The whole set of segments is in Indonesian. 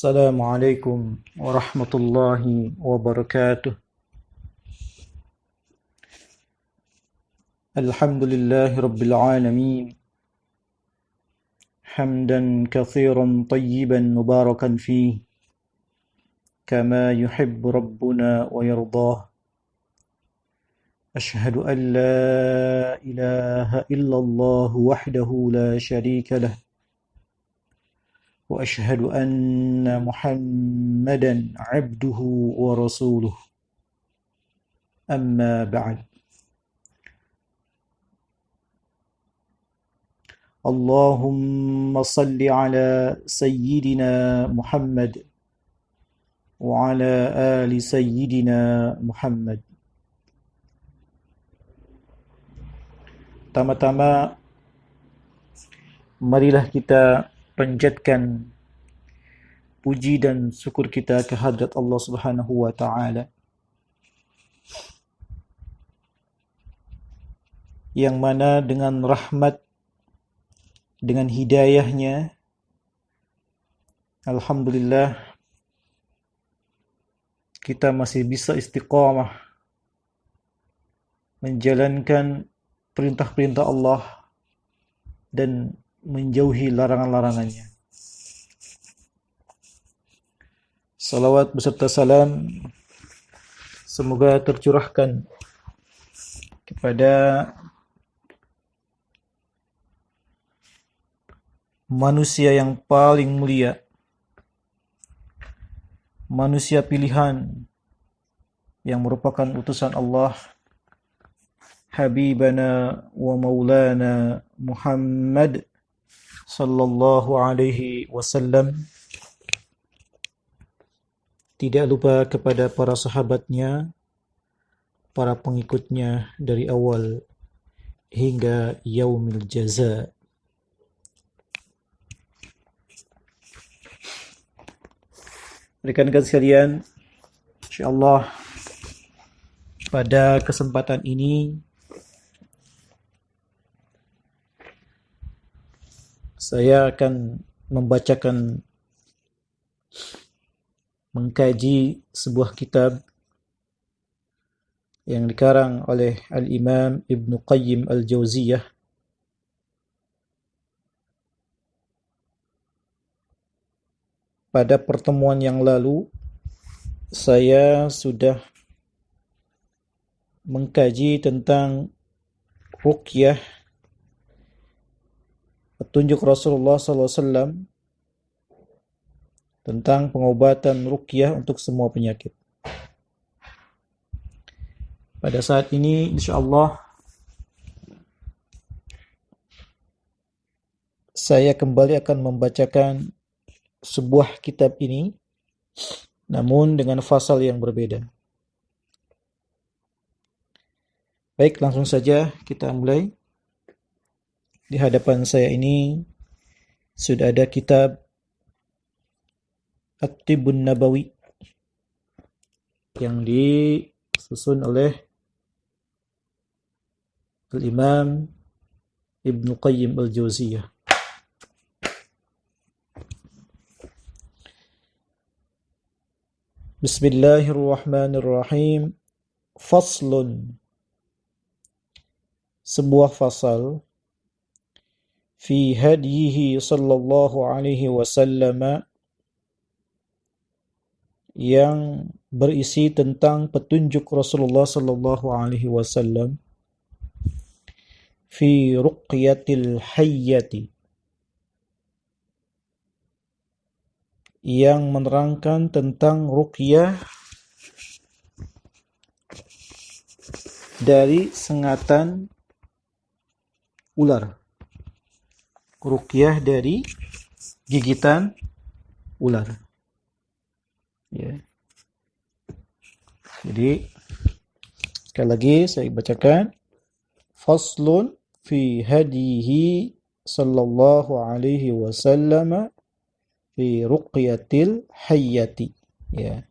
السلام عليكم ورحمة الله وبركاته. الحمد لله رب العالمين، حمدا كثيرا طيبا مباركا فيه كما يحب ربنا ويرضاه. أشهد أن لا إله إلا الله وحده لا شريك له، وأشهد أن محمدا عبده ورسوله. أما بعد، اللهم صل على سيدنا محمد وعلى آل سيدنا محمد. Pertama-tama, marilah kita panjatkan puji dan syukur kita kehadrat Allah Subhanahu wa taala yang mana dengan rahmat, dengan hidayahnya, alhamdulillah kita masih bisa istiqamah menjalankan perintah-perintah Allah dan menjauhi larangan-larangannya. Salawat beserta salam semoga tercurahkan kepada manusia yang paling mulia, manusia pilihan yang merupakan utusan Allah, Habibana wa Maulana Muhammad sallallahu alaihi wasallam. Tidak lupa kepada para sahabatnya, para pengikutnya dari awal hingga yaumil jaza. Rekan-rekan sekalian, insyaallah pada kesempatan ini saya akan mengkaji sebuah kitab yang dikarang oleh Al-Imam Ibnu Qayyim Al-Jauziyah. Pada pertemuan yang lalu saya sudah mengkaji tentang ruqyah, petunjuk Rasulullah SAW tentang pengobatan ruqyah untuk semua penyakit. Pada saat ini insyaallah saya kembali akan membacakan sebuah kitab ini, namun dengan fasal yang berbeda. Baik, langsung saja kita mulai. Di hadapan saya ini sudah ada kitab At-Tibbun Nabawi yang disusun oleh Al-Imam Ibnu Qayyim Al-Jauziyah. Bismillahirrahmanirrahim. Faslun, sebuah fasal, fi hadihi sallallahu alaihi wasallam, yang berisi tentang petunjuk Rasulullah sallallahu alaihi wasallam, fi ruqyatil hayyati, yang menerangkan tentang ruqyah dari sengatan ular, ruqyah dari gigitan ular. Ya. Jadi sekali lagi saya bacakan. Faslun fi hadihi sallallahu alaihi wasallam fi ruqyatil hayyati. Ya.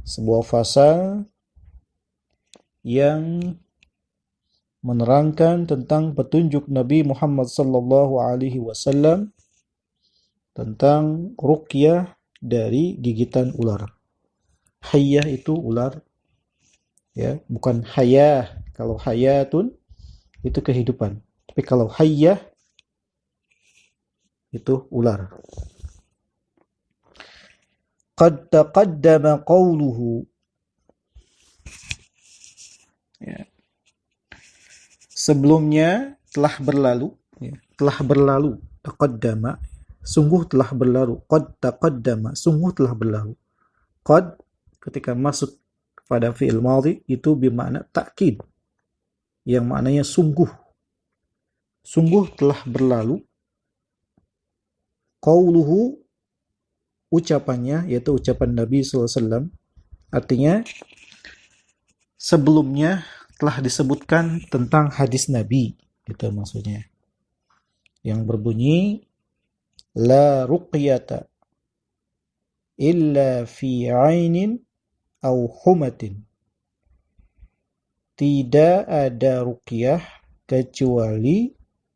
Sebuah fasal yang menerangkan tentang petunjuk Nabi Muhammad sallallahu alaihi wasallam tentang ruqyah dari gigitan ular. Hayyah itu ular, ya, bukan hayah. Kalau hayatun itu kehidupan. Tapi kalau hayyah itu ular. Qad taqaddama qawluhu. Ya. Sebelumnya telah berlalu, ya. Telah berlalu. Taqaddama, sungguh telah berlalu. Qad taqaddama, sungguh telah berlalu. Qad ketika masuk pada fi'il madhi itu bermakna takkid, yang maknanya sungguh. Sungguh telah berlalu. Qauluhu, ucapannya, yaitu ucapan Nabi SAW, artinya sebelumnya telah disebutkan tentang hadis Nabi, itu maksudnya, yang berbunyi la ruqyata illa fi ainin au humatin. Tidak ada ruqyah kecuali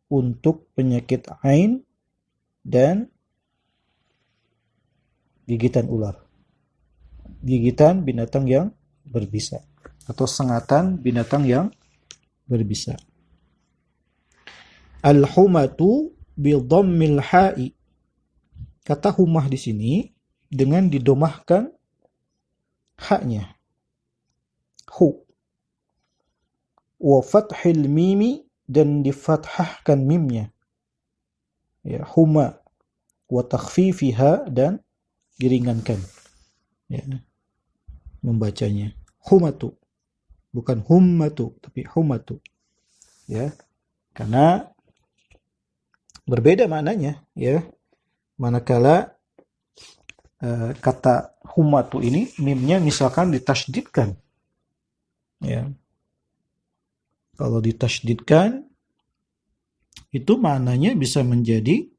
untuk penyakit ain dan gigitan ular. Gigitan binatang yang berbisa atau sengatan binatang yang berbisa. Al-humatu bi dhammil ha'i. Kata humah di sini dengan didomahkan haknya. Hu. Wa fathil mimi, dan difathahkan mimnya. Ya, huma. Wa takhfifiha, dan diringankan. Ya, membacanya. Humatu. Bukan hummatu, tapi humatu. Ya. Karena berbeda maknanya, ya. Manakala kata humatu ini mimnya misalkan ditasydidkan. Ya. Kalau ditasydidkan itu maknanya bisa menjadi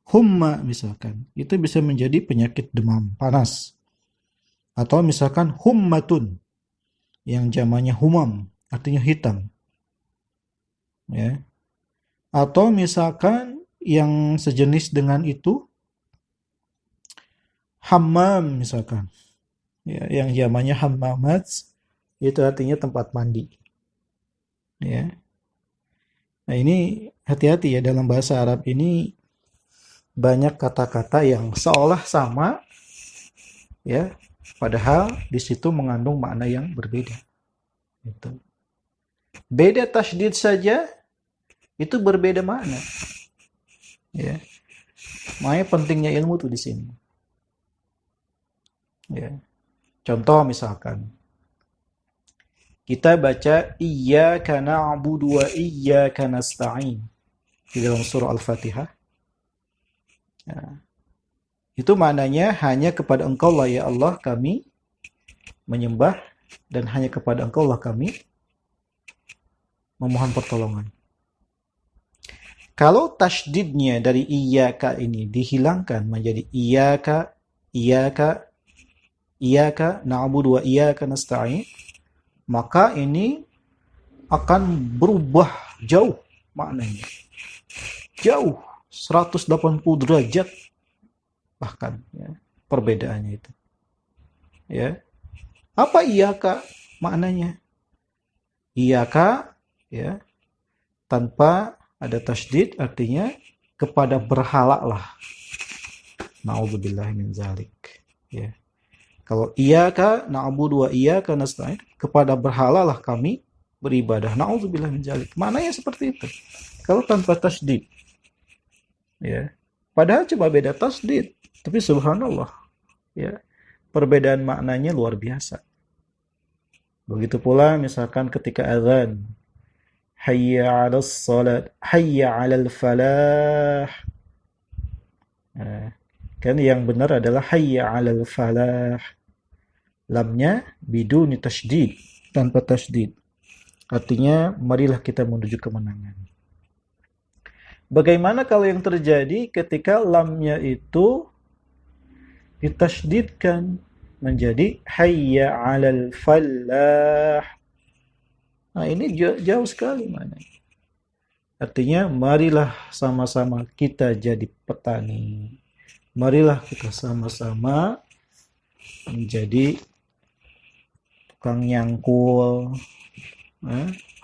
humma misalkan. Itu bisa menjadi penyakit demam panas. Atau misalkan hummatun yang jamaknya humam, artinya hitam. Ya. Atau misalkan yang sejenis dengan itu hammam misalkan. Ya, yang jamaknya hammamat, itu artinya tempat mandi. Ya. Nah, ini hati-hati ya, dalam bahasa Arab ini banyak kata-kata yang seolah sama, ya, padahal di situ mengandung makna yang berbeda. Itu. Beda tasydid saja itu berbeda makna. Ya. Makanya pentingnya ilmu tuh di sini. Ya. Contoh misalkan kita baca iyyaka na'budu wa iyyaka nasta'in di dalam surah Al-Fatihah. Ya. Itu maknanya hanya kepada Engkau lah ya Allah kami menyembah, dan hanya kepada Engkau lah kami memohon pertolongan. Kalau tasydidnya dari iyyaka ini dihilangkan menjadi iyyaka, iyyaka, iyyaka na'budu wa iyyaka nasta'in, maka ini akan berubah jauh maknanya. Jauh 180 derajat bahkan, ya, perbedaannya itu. Ya. Apa iyyaka maknanya? Iyyaka, ya, tanpa ada tasydid artinya kepada berhala lah. Nauzubillahi min zalik. Ya. Kalau iyyaka na'budu wa iyyaka nasta'in, kepada berhala lah kami beribadah. Nauzubillahi min zalik. Maknanya seperti itu. Kalau tanpa tasydid. Ya. Padahal cuma beda tasydid, tapi subhanallah, ya, perbedaan maknanya luar biasa. Begitu pula misalkan ketika azan, hayya 'alas salat, hayya 'alal falah. Nah, kan yang benar adalah hayya 'alal falah. Lamnya biduni tasydid, tanpa tasydid. Artinya marilah kita menuju kemenangan. Bagaimana kalau yang terjadi ketika lamnya itu ditasydidkan menjadi hayya 'alal falah? Nah, ini jauh sekali maknanya. Artinya marilah sama-sama kita jadi petani. Marilah kita sama-sama menjadi tukang nyangkul.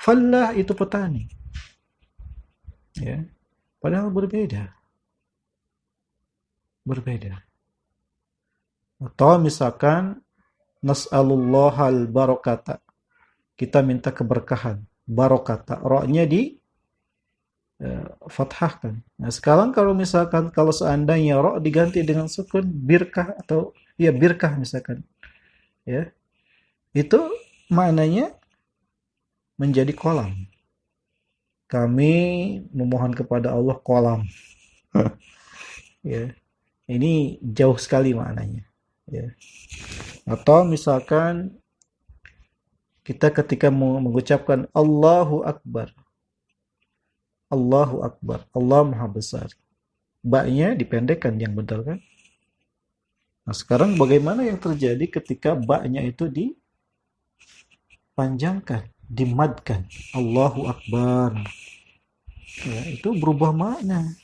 Fallah itu petani. Ya. Padahal berbeda. Atau misalkan nas'alullahal barakata. Kita minta keberkahan. Barakata. Roknya di fathahkan. Nah, sekarang kalau seandainya ro diganti dengan sukun birkah atau ya birkah misalkan, ya. Itu maknanya menjadi kolam. Kami memohon kepada Allah kolam. Ya. Ini jauh sekali maknanya, ya. Atau misalkan kita ketika mengucapkan Allahu Akbar. Allahu Akbar. Allah Maha Besar. Ba-nya dipendekkan yang benar kan? Nah, sekarang bagaimana yang terjadi ketika ba-nya itu dipanjangkan, dimadkan. Allahu Akbar. Ya, itu berubah makna.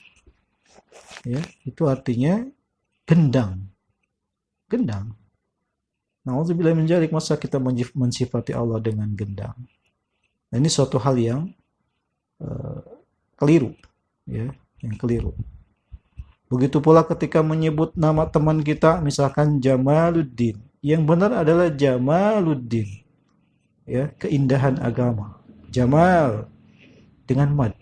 Ya, itu artinya gendang. Gendang. Nauzubillah min dzalik, masa kita mensifati Allah dengan gendang. Nah, ini suatu hal yang keliru, ya, yang keliru. Begitu pula ketika menyebut nama teman kita, misalkan Jamaluddin, yang benar adalah Jamaluddin, ya, keindahan agama. Jamal dengan mad.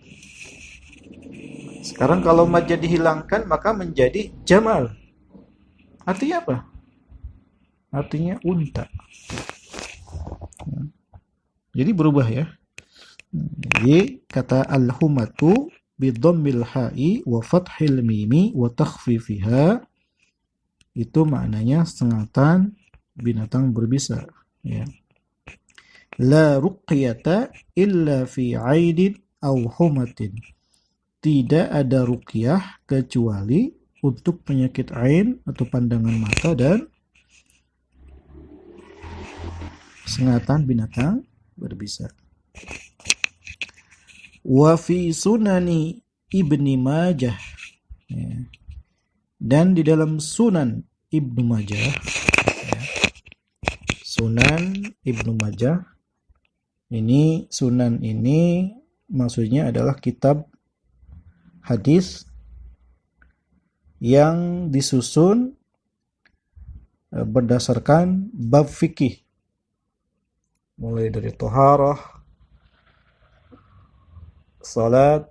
Sekarang kalau madnya dihilangkan maka menjadi Jamal. Artinya apa? Artinya unta. Jadi berubah ya. Jadi kata al-humatu bidhammil ha'i wa fathil mimi wa takhfifiha, itu maknanya sengatan binatang berbisa, ya. La ruqyata illa fi 'aidin aw humatin. Tidak ada ruqyah kecuali untuk penyakit ain atau pandangan mata dan sengatan binatang berbisa. Wa fi sunani Ibni Majah, ya. Dan di dalam Sunan Ibnu Majah, ya. Sunan Ibnu Majah ini, Sunan ini maksudnya adalah kitab hadis yang disusun berdasarkan bab fikih, mulai dari toharah, salat,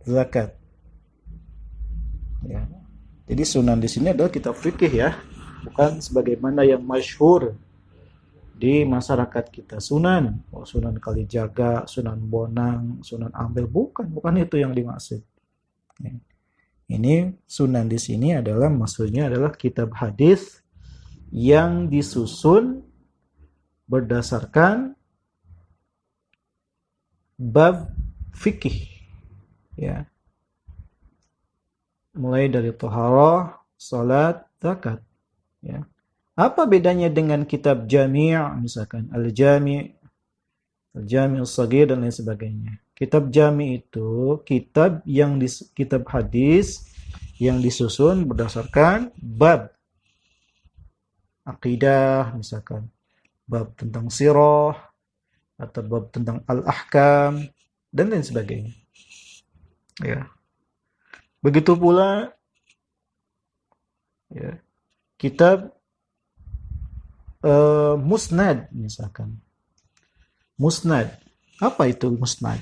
zakat. Ya. Jadi sunan di sini adalah kitab fikih ya, bukan sebagaimana yang masyhur di masyarakat kita. Sunan, Sunan Kalijaga, Sunan Bonang, Sunan Ampel, bukan itu yang dimaksud. Ya. Ini sunan di sini adalah maksudnya adalah kitab hadis yang disusun berdasarkan bab fikih, ya, mulai dari toharah, salat, zakat, ya. Apa bedanya dengan kitab jami', misalkan al-jami', al-jami' as-saghir dan lain sebagainya? Kitab jami' itu kitab hadis yang disusun berdasarkan bab akidah, misalkan bab tentang sirah atau bab tentang al-ahkam dan lain sebagainya. Ya. Begitu pula ya, kitab musnad misalkan. Musnad. Apa itu musnad?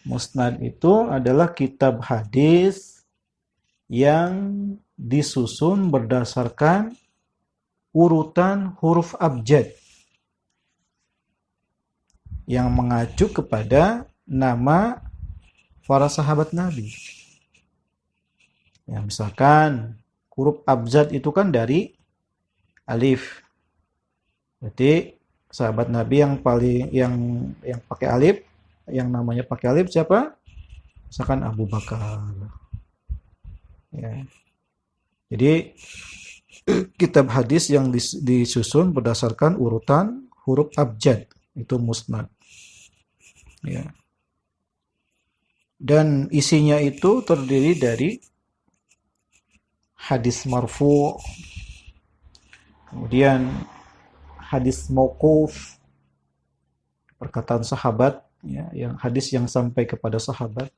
Musnad itu adalah kitab hadis yang disusun berdasarkan urutan huruf abjad yang mengacu kepada nama para sahabat Nabi. Ya, misalkan huruf abjad itu kan dari alif. Berarti sahabat Nabi yang pakai alif, yang namanya pakai alif siapa? Misalkan Abu Bakar. Ya. Jadi kitab hadis yang disusun berdasarkan urutan huruf abjad itu musnad. Ya. dan isinya itu terdiri dari hadis marfu, kemudian hadis mauquf, perkataan sahabat, ya, yang hadis yang sampai kepada sahabat.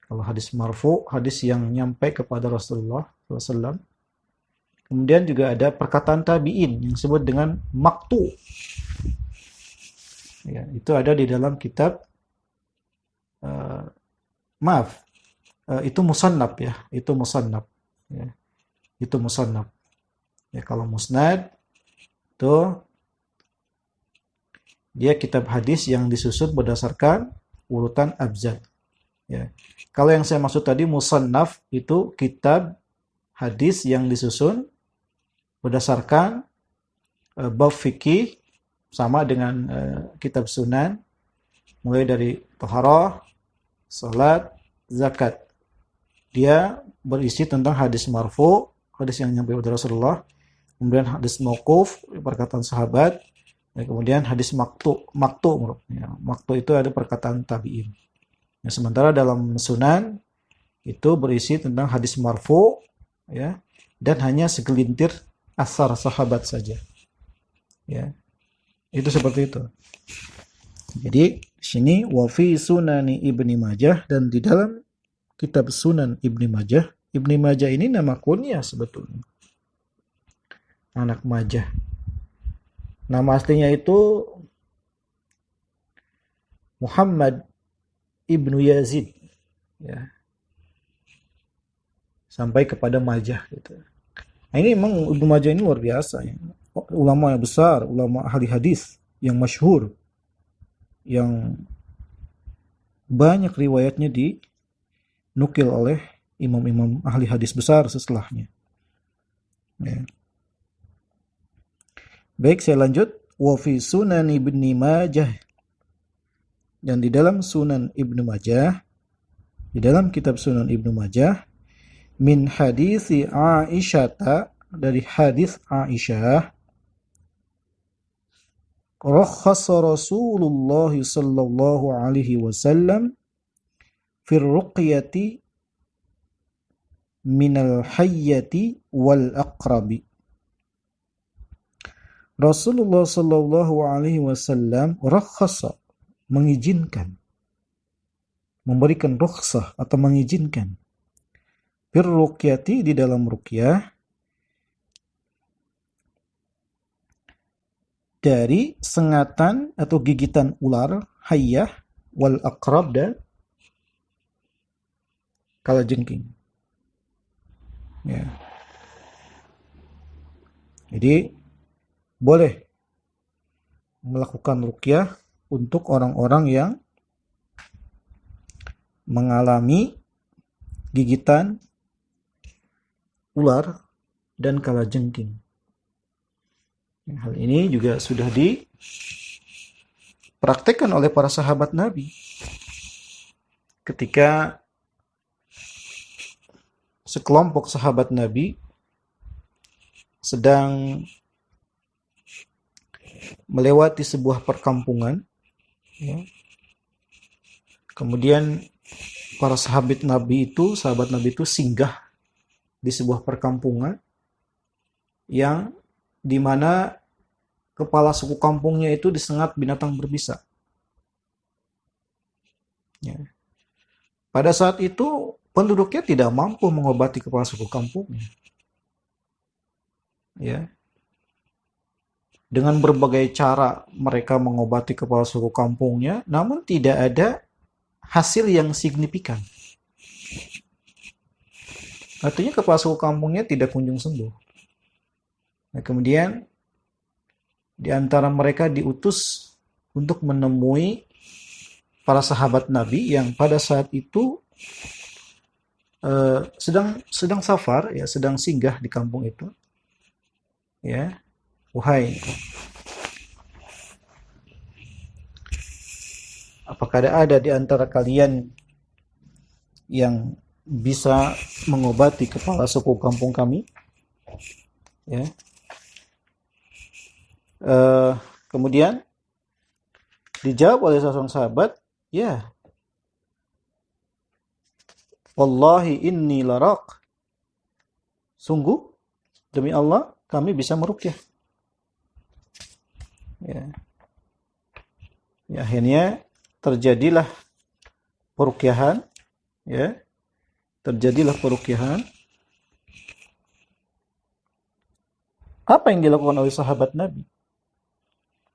Kalau hadis marfu, hadis yang nyampe kepada Rasulullah SAW. Kemudian juga ada perkataan tabi'in yang disebut dengan maktu. Ya, itu ada di dalam kitab, uh, maaf, itu musannaf ya, itu musannaf. Ya, itu musannaf. Ya, kalau musnad itu dia kitab hadis yang disusun berdasarkan urutan abjad. Ya. Kalau yang saya maksud tadi musannaf itu kitab hadis yang disusun berdasarkan bab fikih, sama dengan kitab sunan, mulai dari taharah, salat, zakat. Dia berisi tentang hadis marfu, hadis yang nyampe dari Rasulullah, kemudian hadis mauquf, perkataan sahabat, dan kemudian hadis maktu. Ya, maktu itu ada perkataan tabi'in. Nah, sementara dalam sunan itu berisi tentang hadis marfu, ya, dan hanya segelintir asar sahabat saja. Ya, itu seperti itu. Jadi sini wa fi sunani Ibni Majah, dan di dalam kitab Sunan Ibni Majah. Ibni Majah ini nama kunyah sebetulnya. Anak Majah. Nama aslinya itu Muhammad Ibnu Yazid, ya, sampai kepada Majah gitu. Nah, ini memang Ibnu Majah ini luar biasa ya. Ulama yang besar, ulama ahli hadis yang masyhur, yang banyak riwayatnya dinukil oleh imam-imam ahli hadis besar setelahnya. Ya. Baik, saya lanjut. Wa fi Sunan Ibni Majah, dan di dalam Sunan Ibnu Majah, di dalam kitab Sunan Ibnu Majah, min hadisi Aisyah, dari hadis Aisyah, rakhasa Rasulullah sallallahu alaihi wasallam fi ruqyati minal hayyati wal aqrabi. Rasulullah sallallahu alaihi wasallam rakhasa, mengizinkan, memberikan rukhsah atau mengizinkan, fir ruqyati, di dalam ruqyah, dari sengatan atau gigitan ular, hayyah, wal aqrab, dan kalajengking. Ya. Jadi boleh melakukan ruqyah untuk orang-orang yang mengalami gigitan ular dan kalajengking. Hal ini juga sudah dipraktekkan oleh para sahabat Nabi ketika sekelompok sahabat Nabi sedang melewati sebuah perkampungan, ya. Kemudian para sahabat Nabi itu singgah di sebuah perkampungan yang dimana kepala suku kampungnya itu disengat binatang berbisa. Ya. Pada saat itu penduduknya tidak mampu mengobati kepala suku kampungnya. Ya. Dengan berbagai cara mereka mengobati kepala suku kampungnya, namun tidak ada hasil yang signifikan. Artinya kepala suku kampungnya tidak kunjung sembuh. Nah, kemudian di antara mereka diutus untuk menemui para sahabat Nabi yang pada saat itu sedang safar, ya, sedang singgah di kampung itu. Ya, wahai, apakah ada di antara kalian yang bisa mengobati kepala suku kampung kami? Ya. Kemudian dijawab oleh seorang sahabat, ya, Wallahi inni laraq. Sungguh demi Allah kami bisa meruqyah. Ya. Ya, akhirnya terjadilah peruqyahan, ya. Terjadilah peruqyahan. Apa yang dilakukan oleh sahabat Nabi?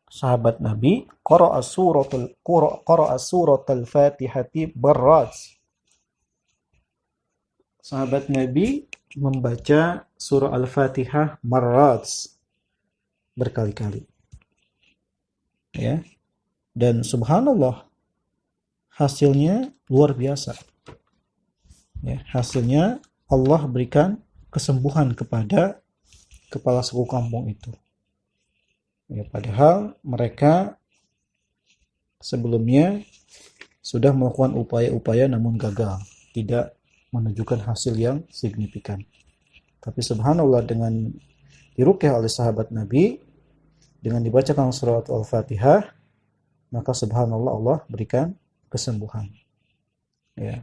Sahabat Nabi qara'a suratul Fatihati barrat. Sahabat Nabi membaca surah Al-Fatihah marrat, berkali-kali. Ya. Dan subhanallah hasilnya luar biasa. Ya, hasilnya Allah berikan kesembuhan kepada kepala suku kampung itu. Ya, padahal mereka sebelumnya sudah melakukan upaya-upaya namun gagal, tidak menunjukkan hasil yang signifikan. Tapi subhanallah dengan diruqyah oleh sahabat Nabi, dengan dibacakan surat Al-Fatihah, maka subhanallah Allah berikan kesembuhan. Ya.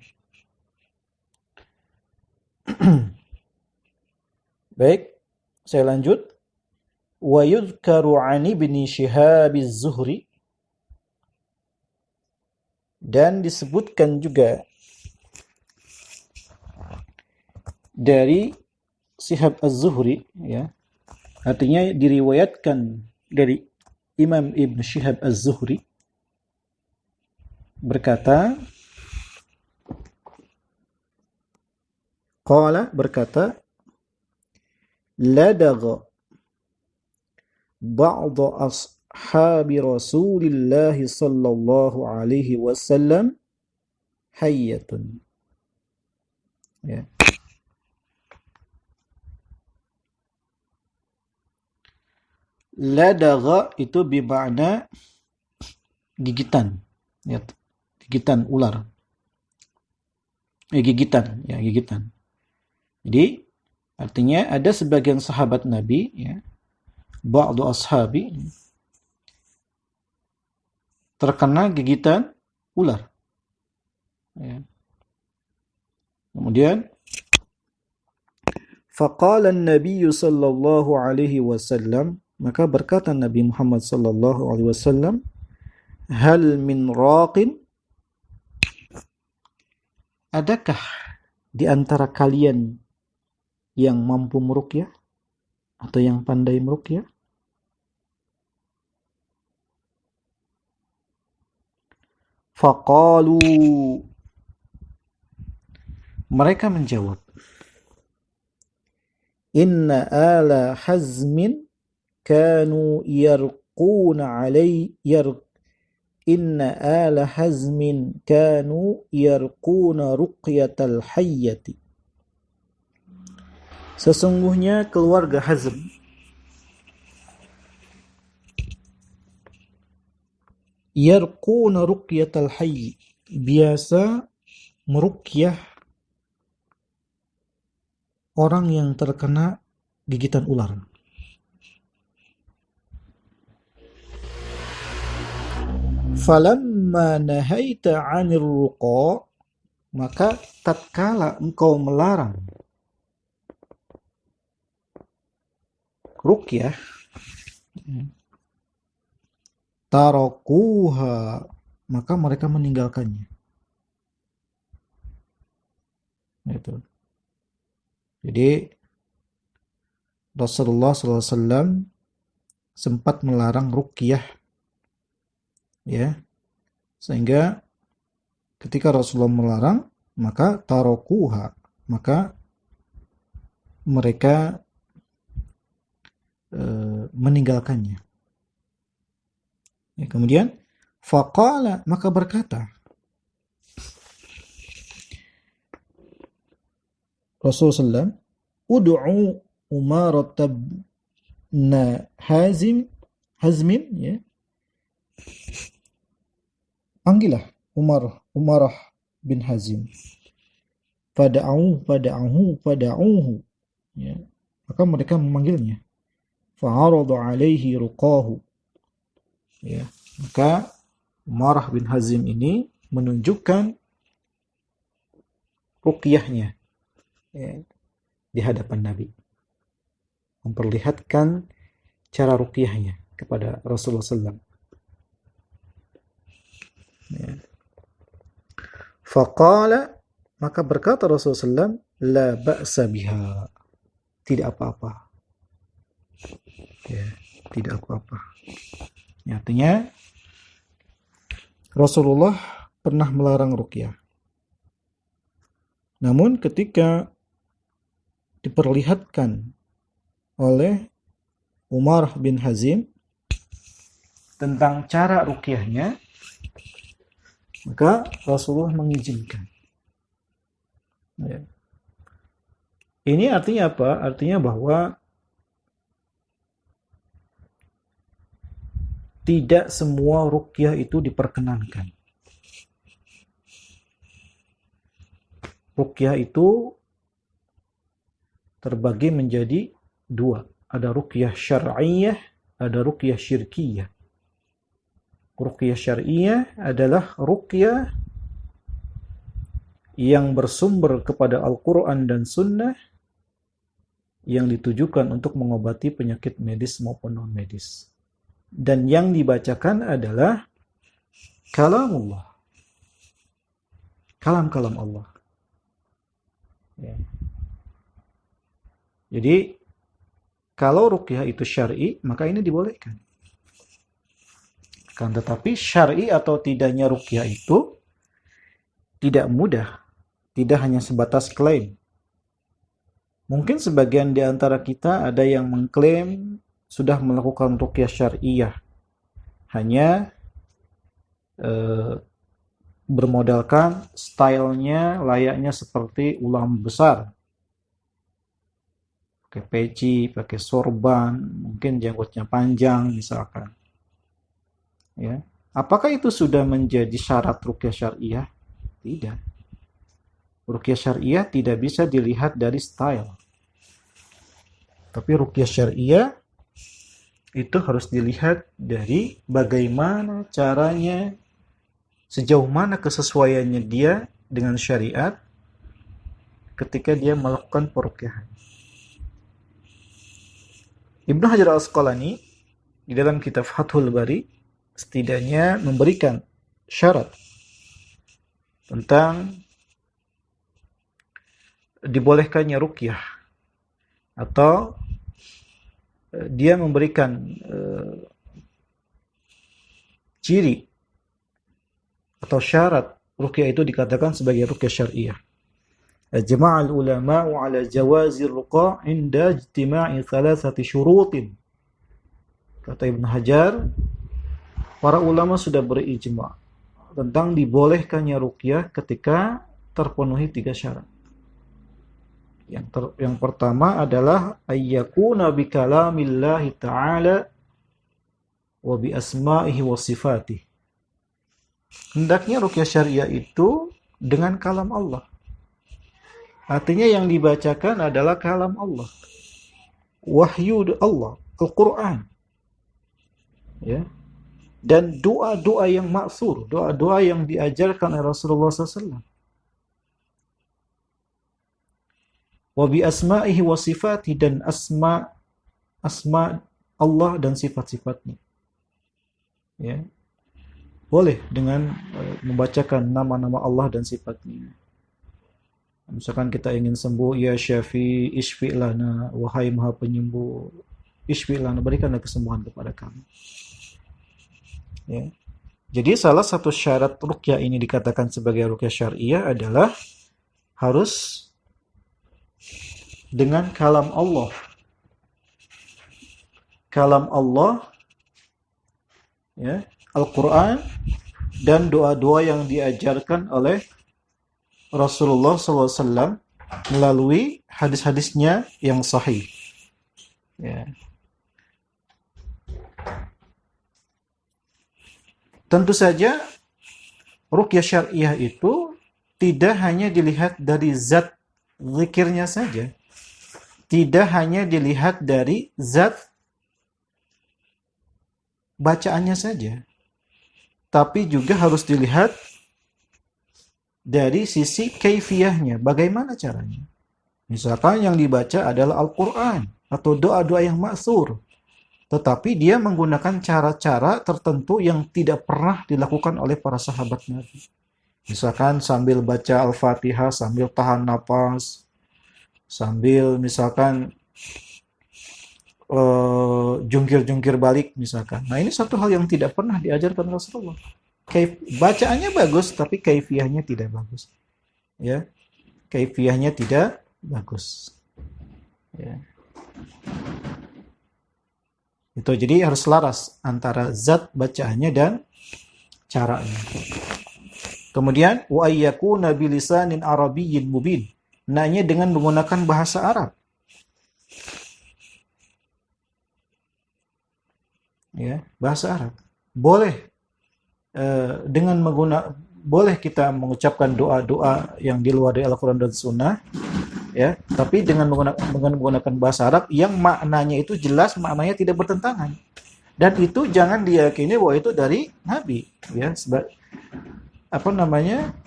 Baik, saya lanjut. Wa yudhkaru 'an Ibni Syihab az-Zuhri, dan disebutkan juga dari Syihab az-Zuhri, ya. Artinya diriwayatkan dari Imam Ibn Syihab az-Zuhri berkata, qala berkata, ladagha ba'd ashabi Rasulillah sallallahu alaihi wasallam hayyatun. Ya. Ladagha itu bermakna gigitan, ya, gigitan ular. Gigitan, ya, gigitan. Jadi artinya ada sebagian sahabat Nabi, ya, ba'du ashabi, terkena gigitan ular. Ya. Kemudian faqala an-nabiy sallallahu alaihi wasallam, maka berkata Nabi Muhammad sallallahu alaihi wasallam, hal min raqin, adakah di antara kalian yang mampu meruqyah atau yang pandai meruqyah? Faqalu, mereka menjawab, inna ala hazmin kanu yarquna inna ala hazmin kanu yarquna ruqyatal hayyati. Sesungguhnya keluarga Hazm yarquna ruqyatal hayy, biasa meruqyah orang yang terkena gigitan ular. Falamma nahaita 'anir ruqa, maka tatkala engkau melarang ruqyah, tarakuha, maka mereka meninggalkannya. Itu. Jadi Rasulullah SAW sempat melarang ruqyah, ya, sehingga ketika Rasulullah melarang, maka tarakuha, maka mereka meninggalkannya. Ya, kemudian faqala, maka berkata Rasulullah SAW, ud'u Umarah bin Hazmin, ya, panggillah Umarah bin Hazim. Fada'uhu, ya, maka mereka memanggilnya. Fa'arada alaihi ruqahu, ya, maka Umarah bin Hazim ini menunjukkan ruqyahnya, ya, di hadapan Nabi, memperlihatkan cara ruqyahnya kepada Rasulullah SAW. Ya. Faqala, maka berkata Rasulullah SAW, la ba'sa biha, tidak apa-apa. Ya, tidak apa-apa. Ya, artinya Rasulullah pernah melarang ruqyah. Namun ketika diperlihatkan oleh Umar bin Hazim tentang cara ruqyahnya, maka Rasulullah mengizinkan. Ya. Ini artinya apa? Artinya bahwa tidak semua ruqyah itu diperkenankan. Ruqyah itu terbagi menjadi dua. Ada ruqyah syar'iyah, ada ruqyah syirkiyah. Ruqyah syar'iyah adalah ruqyah yang bersumber kepada Al-Quran dan Sunnah, yang ditujukan untuk mengobati penyakit medis maupun non-medis. Dan yang dibacakan adalah kalamullah, kalam-kalam Allah. Ya. Jadi kalau ruqyah itu syar'i, maka ini dibolehkan. Kan tetapi syar'i atau tidaknya ruqyah itu tidak mudah, tidak hanya sebatas klaim. Mungkin sebagian di antara kita ada yang mengklaim sudah melakukan ruqyah syar'iyah, hanya bermodalkan stylenya layaknya seperti ulama besar, pakai peci, pakai sorban, mungkin janggutnya panjang misalkan. Ya, apakah itu sudah menjadi syarat ruqyah syar'iyah? Tidak. Ruqyah syar'iyah tidak bisa dilihat dari style. Tapi ruqyah syar'iyah itu harus dilihat dari bagaimana caranya, sejauh mana kesesuaiannya dia dengan syariat ketika dia melakukan peruqyahan. Ibnu Hajar Al-Asqalani di dalam kitab Fathul Bari setidaknya memberikan syarat tentang dibolehkannya ruqyah, atau dia memberikan ciri atau syarat ruqyah itu dikatakan sebagai ruqyah syar'iyah. Ajma'al ulama'u ala jawazir ruqa' inda ijtima'i thalathati syurutin. Kata Ibnu Hajar, para ulama sudah berijma' tentang dibolehkannya ruqyah ketika terpenuhi 3 syarat. Yang pertama adalah ayyakuna bi kalamillahi ta'ala wa bi asma'ihi wa sifatih. Hendaknya ruqyah syariah itu dengan kalam Allah. Artinya yang dibacakan adalah kalam Allah, wahyu Allah, Al-Quran, ya, dan doa-doa yang maksur, doa-doa yang diajarkan oleh Rasulullah SAW. Wa bi asma'ihi wa sifatihi, dan asma Allah dan sifat-sifatnya. Ya. Boleh dengan membacakan nama-nama Allah dan sifatnya. Misalkan kita ingin sembuh, ya Syafi, ishfi lana, wahai Maha Penyembuh, ishfi lana, berikanlah kesembuhan kepada kami. Ya. Jadi salah satu syarat ruqyah ini dikatakan sebagai ruqyah syariah adalah harus dengan kalam Allah. Kalam Allah, ya, Al-Quran, dan doa-doa yang diajarkan oleh Rasulullah SAW melalui hadis-hadisnya yang sahih. Ya. Tentu saja ruqyah syariah itu tidak hanya dilihat dari zat zikirnya saja, tidak hanya dilihat dari zat bacaannya saja, tapi juga harus dilihat dari sisi kaifiyahnya, bagaimana caranya. Misalkan yang dibaca adalah Al-Quran atau doa-doa yang maksur, tetapi dia menggunakan cara-cara tertentu yang tidak pernah dilakukan oleh para sahabat Nabi. Misalkan sambil baca Al-Fatihah, sambil tahan napas, sambil misalkan jungkir-jungkir balik misalkan. Nah ini satu hal yang tidak pernah diajarkan Rasulullah. Bacaannya bagus, tapi kaifiyahnya tidak bagus. Ya, kaifiyahnya tidak bagus. Ya. Itu jadi harus selaras antara zat bacaannya dan caranya. Kemudian wa ayyakuna bilisanin arabiyyin mubin. Nanya dengan menggunakan bahasa Arab. Ya, bahasa Arab. Boleh dengan boleh kita mengucapkan doa-doa yang di luar dari Al-Quran dan Sunnah, ya, tapi dengan menggunakan bahasa Arab yang maknanya itu jelas, maknanya tidak bertentangan. Dan itu jangan diyakini bahwa itu dari Nabi, ya.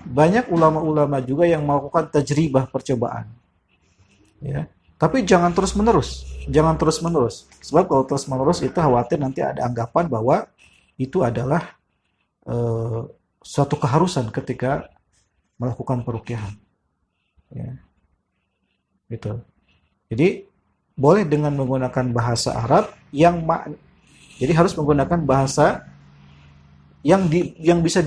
Banyak ulama-ulama juga yang melakukan tajribah percobaan, ya. Tapi jangan terus-menerus, sebab kalau terus-menerus itu khawatir nanti ada anggapan bahwa itu adalah suatu keharusan ketika melakukan peruqyah, ya, gitu. Jadi boleh dengan menggunakan bahasa Arab jadi harus menggunakan bahasa yang bisa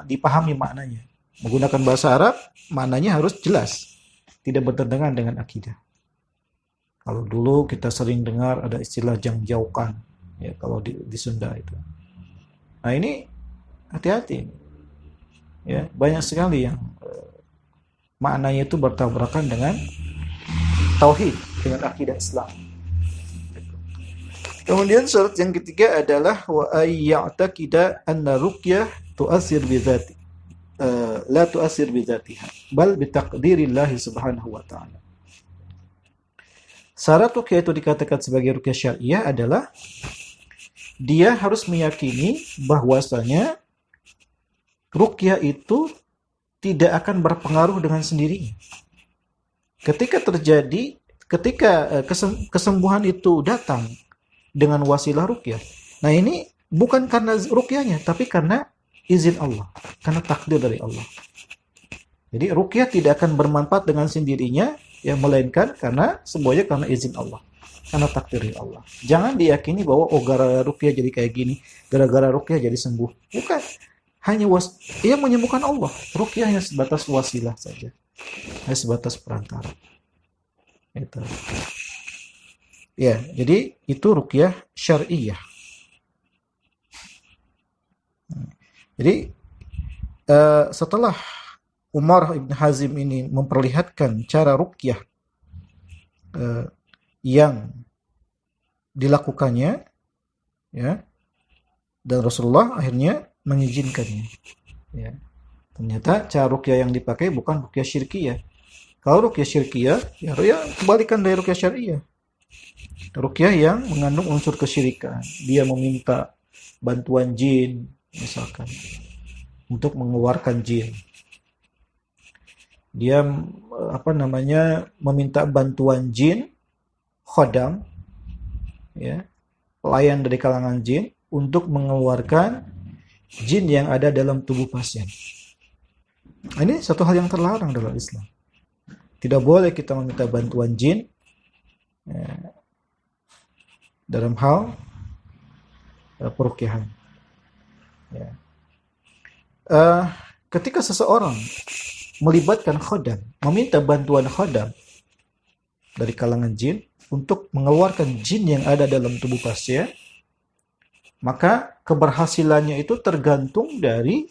dipahami maknanya. Menggunakan bahasa Arab, maknanya harus jelas, tidak bertentangan dengan akidah. Kalau dulu kita sering dengar ada istilah jangjaukan, ya, kalau di Sunda itu. Nah ini hati-hati, ya, banyak sekali yang maknanya itu bertabrakan dengan tauhid, dengan akidah Islam. Kemudian syarat yang ketiga adalah wa ayya'taqida anna ruqyah tu'assir bi dzati la tu'assir bi dzatiha bal bi taqdirillah subhanahu wa ta'ala. Syarat ruqyah itu dikatakan sebagai ruqyah syariah adalah dia harus meyakini bahwasanya ruqyah itu tidak akan berpengaruh dengan sendirinya. Ketika kesembuhan itu datang dengan wasilah ruqyah. Nah ini bukan karena ruqyahnya, tapi karena izin Allah, karena takdir dari Allah. Jadi ruqyah tidak akan bermanfaat dengan sendirinya, ya, melainkan semuanya karena izin Allah, karena takdir dari Allah. Jangan diyakini bahwa gara-gara ruqyah jadi kayak gini, gara-gara ruqyah jadi sembuh. Bukan. Hanya ia menyembuhkan Allah. Ruqyah hanya sebatas wasilah saja. Hanya sebatas perantara. Itu. Ya, jadi itu ruqyah syariah. Jadi setelah Umar Ibn Hazim ini memperlihatkan cara ruqyah yang dilakukannya, ya, dan Rasulullah akhirnya mengizinkannya, ya. Ternyata cara ruqyah yang dipakai bukan ruqyah syirkiyah. Kalau ruqyah syirkiyah, ya kebalikan dari ruqyah syariah. Ruqyah yang mengandung unsur kesyirikan. Dia meminta bantuan jin, misalkan, untuk mengeluarkan jin. Dia meminta bantuan jin, khodam, ya, pelayan dari kalangan jin, untuk mengeluarkan jin yang ada dalam tubuh pasien. Ini satu hal yang terlarang dalam Islam. Tidak boleh kita meminta bantuan jin, ya, dalam hal peruqyahan. Ya. Ketika seseorang melibatkan khodam, meminta bantuan khodam dari kalangan jin untuk mengeluarkan jin yang ada dalam tubuh pasien, maka keberhasilannya itu tergantung dari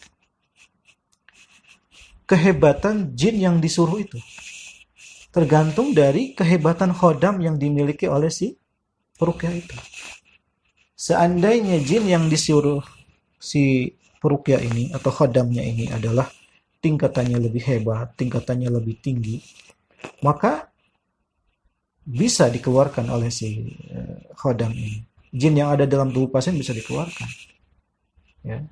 kehebatan jin yang disuruh itu. Tergantung dari kehebatan khodam yang dimiliki oleh si peruqyah itu. Seandainya jin yang disuruh si peruqyah ini atau khodamnya ini adalah tingkatannya lebih hebat, tingkatannya lebih tinggi, maka bisa dikeluarkan oleh si khodam ini. Jin yang ada dalam tubuh pasien bisa dikeluarkan. Ya.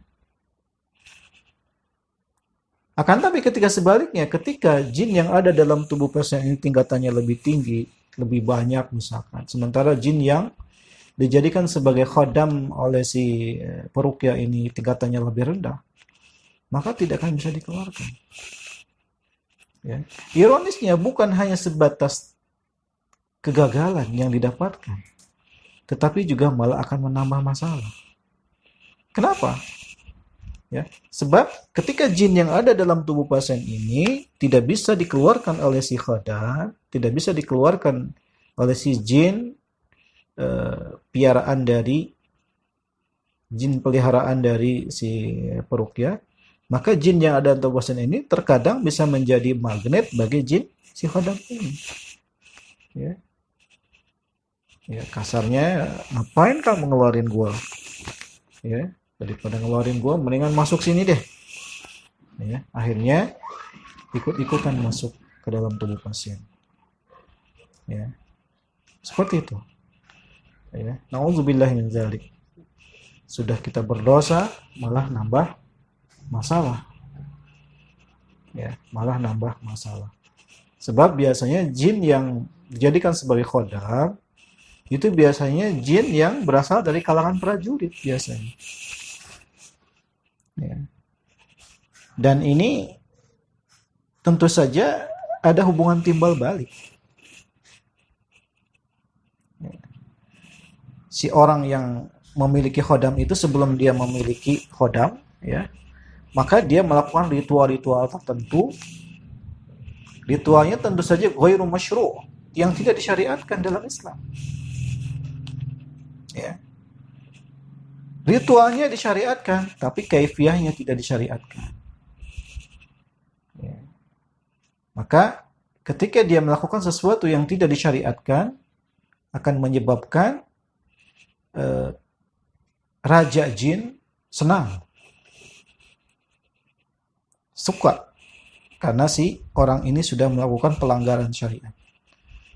Akan tapi ketika sebaliknya, ketika jin yang ada dalam tubuh pasien ini tingkatannya lebih tinggi, lebih banyak misalkan, sementara jin yang dijadikan sebagai khodam oleh si peruqyah ini tingkatannya lebih rendah, maka tidak akan bisa dikeluarkan. Ya. Ironisnya bukan hanya sebatas kegagalan yang didapatkan, tetapi juga malah akan menambah masalah. Kenapa? Ya, sebab ketika jin yang ada dalam tubuh pasien ini tidak bisa dikeluarkan oleh si khodam, tidak bisa dikeluarkan oleh si jin piaraan dari jin peliharaan dari si peruqyah, maka jin yang ada dalam tubuh pasien ini terkadang bisa menjadi magnet bagi jin si khodam ini. Ya. Ya, kasarnya ngapain kamu ngeluarin gua? Ya, daripada ngeluarin gua mendingan masuk sini deh. Ya, akhirnya ikut-ikutan masuk ke dalam tubuh pasien. Ya. Seperti itu. Ya. Nauzubillah min dzalik. Sudah kita berdosa malah nambah masalah. Ya, malah nambah masalah. Sebab biasanya jin yang dijadikan sebagai khodam itu biasanya jin yang berasal dari kalangan prajurit biasanya. Ya. Dan ini tentu saja ada hubungan timbal balik. Ya. Si orang yang memiliki khodam itu sebelum dia memiliki khodam, ya, maka dia melakukan ritual-ritual tertentu. Ritualnya tentu saja ghairu masyru', yang tidak disyariatkan dalam Islam. Ya. Ritualnya disyariatkan, tapi kaifiyahnya tidak disyariatkan. Ya. Maka ketika dia melakukan sesuatu yang tidak disyariatkan, akan menyebabkan raja jin senang, suka, karena si orang ini sudah melakukan pelanggaran syariat.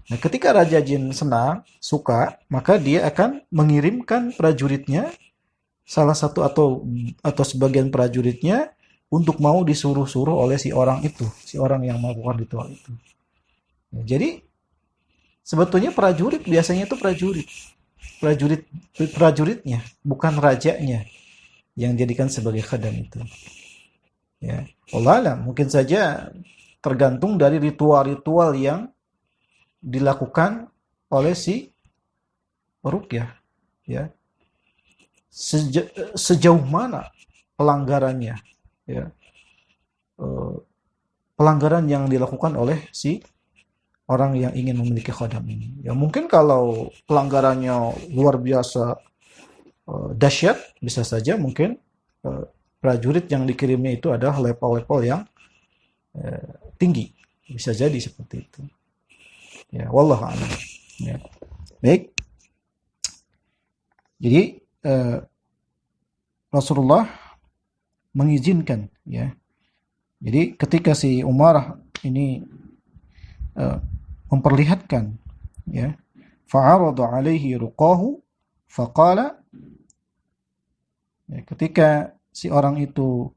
Nah, ketika raja jin senang, suka, maka dia akan mengirimkan prajuritnya, salah satu atau sebagian prajuritnya, untuk mau disuruh-suruh oleh si orang itu, si orang yang melakukan ritual itu. Nah, jadi sebetulnya prajurit biasanya itu prajuritnya, bukan rajanya yang dijadikan sebagai khadam itu. Ya, wallah alam, mungkin saja tergantung dari ritual-ritual yang dilakukan oleh si peruqyah, ya. Sejauh mana pelanggarannya, ya. Pelanggaran yang dilakukan oleh si orang yang ingin memiliki khodam ini. Ya mungkin kalau pelanggarannya luar biasa dahsyat, bisa saja mungkin prajurit yang dikirimnya itu adalah level-level yang tinggi. Bisa jadi seperti itu. Ya, wallahu a'lam. Ya. Baik. Jadi Rasulullah mengizinkan, ya. Jadi ketika si Umarah ini memperlihatkan, ya, fa'arada alaihi ruqahu faqala, ya, ketika si orang itu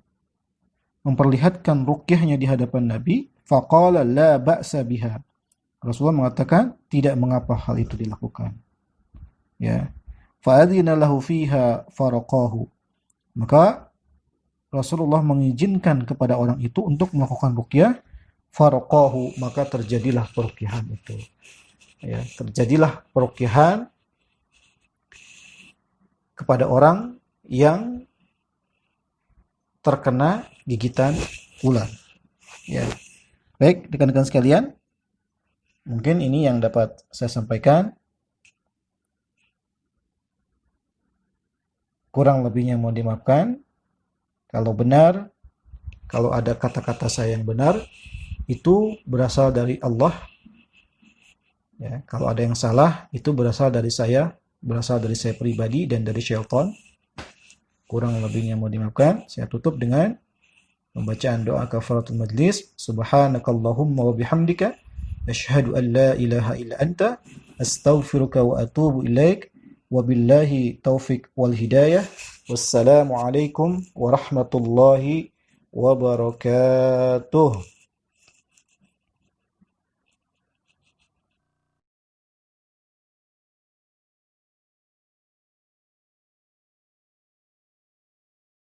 memperlihatkan ruqyahnya di hadapan Nabi, faqala la ba'sa biha. Rasulullah mengatakan tidak mengapa hal itu dilakukan. Ya. Fa'adhina lahu fiha faraqahu. Maka Rasulullah mengizinkan kepada orang itu untuk melakukan ruqyah, faraqahu, maka terjadilah peruqyahan itu. Ya, terjadilah peruqyahan kepada orang yang terkena gigitan ular. Ya. Baik, rekan-rekan sekalian, mungkin ini yang dapat saya sampaikan. Kurang lebihnya mohon dimaafkan. Kalau benar, kalau ada kata-kata saya yang benar, itu berasal dari Allah. Ya, kalau ada yang salah, itu berasal dari saya pribadi dan dari syaitan. Kurang lebihnya mohon dimaafkan. Saya tutup dengan pembacaan doa kafaratul majlis. Subhanakallahumma wa bihamdika asyhadu an la ilaha illa anta astaghfiruka wa atubu ilaik. Wabillahi taufik wal hidayah. Wassalamualaikum warahmatullahi wabarakatuh.